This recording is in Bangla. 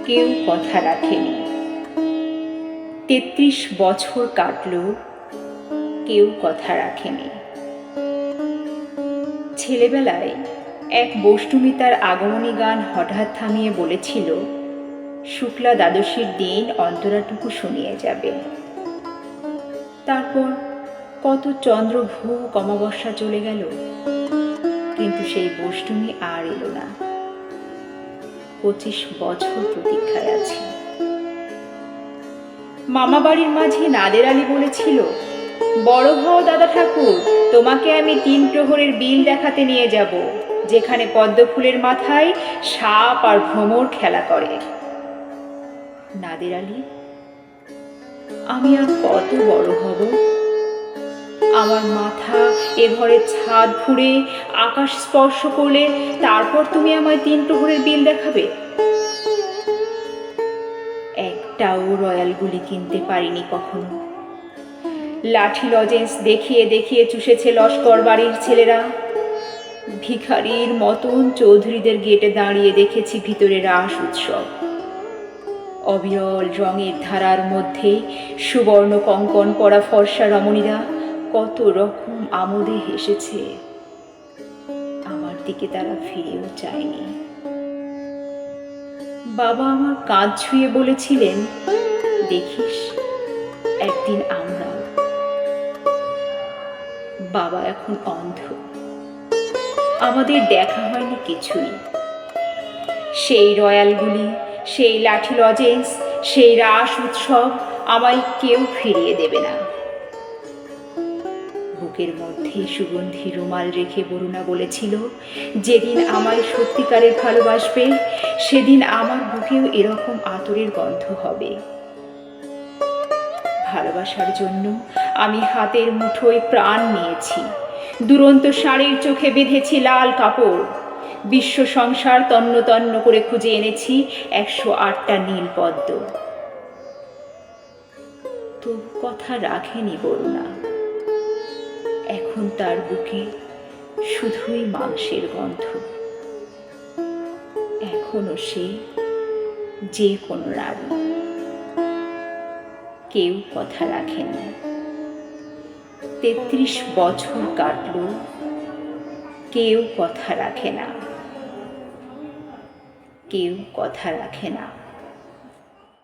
কেউ কথা রাখেনি। ৩৩ বছর কাটল, কেউ কথা রাখেনি। ছেলেবেলায় এক বষ্টমী তার আগমনী গান হঠাৎ থামিয়ে বলেছিল, শুক্লা দ্বাদশীর দিন অন্তরাটুকু শুনিয়ে যাবে। তারপর কত চন্দ্রভূ অমাবস্যা চলে গেল, কিন্তু সেই বষ্টমী আর এলো না। 25 বছর প্রতীক্ষায় আছি। মামা বাড়ির মাঝে নাদের আলী বলেছিল, বড় হও দাদা ঠাকুর, তোমাকে আমি 3 প্রহরের বিল দেখাতে নিয়ে যাব, যেখানে পদ্ম ফুলের মাথায় সাপ আর ভ্রমর খেলা করে। নাদের আলী, আমি আর কত বড় হব? আমার মাথা এ ঘরের ছাদ ফুঁড়ে আকাশ স্পর্শ করলে তারপর তুমি আমায় 3 প্রহরের বিল দেখাবে? একটাও রয়্যাল গুলি কিনতে পারিনি কখনো। লাঠি লজেন্স দেখিয়ে দেখিয়ে চুষেছে লস্কর বাড়ির ছেলেরা। ভিখারির মতন চৌধুরীদের গেটে দাঁড়িয়ে দেখেছি ভিতরে রাস উৎসব। অবিরল রঙের ধারার মধ্যে সুবর্ণ কঙ্কন পরা ফর্সা রমণীরা কত রকম আমোদে হেসেছে। আমার দিকে তারা ফিরেও চায়নি। বাবা আমার কাঁধ ছুঁয়ে বলেছিলেন, দেখিস একদিন আমরা। বাবা এখন অন্ধ, আমাদের দেখা হয়নি কিছুই। সেই রয়্যালগুলি, সেই লাঠি লজেন্স, সেই রাস উৎসব আমায় কেউ ফিরিয়ে দেবে না। বুকের মধ্যে সুগন্ধি রুমাল রেখে বরুণা বলেছিল, যেদিন আমায় সত্যিকারের ভালোবাসবে সেদিন আমার বুকেও এরকম আতরের গন্ধ হবে। ভালোবাসার জন্য আমি হাতের মুঠোয় প্রাণ নিয়েছি। দুরন্ত ষাঁড়ের চোখে বেঁধেছি লাল কাপড়। বিশ্ব সংসার তন্ন তন্ন করে খুঁজে এনেছি 108টা নীল পদ্ম। তবু কথা রাখেনি বরুণা। এখন তার বুকে শুধুই মাংসের গন্ধ। এখনো সে যে কোনো নারী। কেউ কথা রাখেনি। 33 বছর কাটল, কেউ কথা রাখে না। কেউ কথা রাখে না।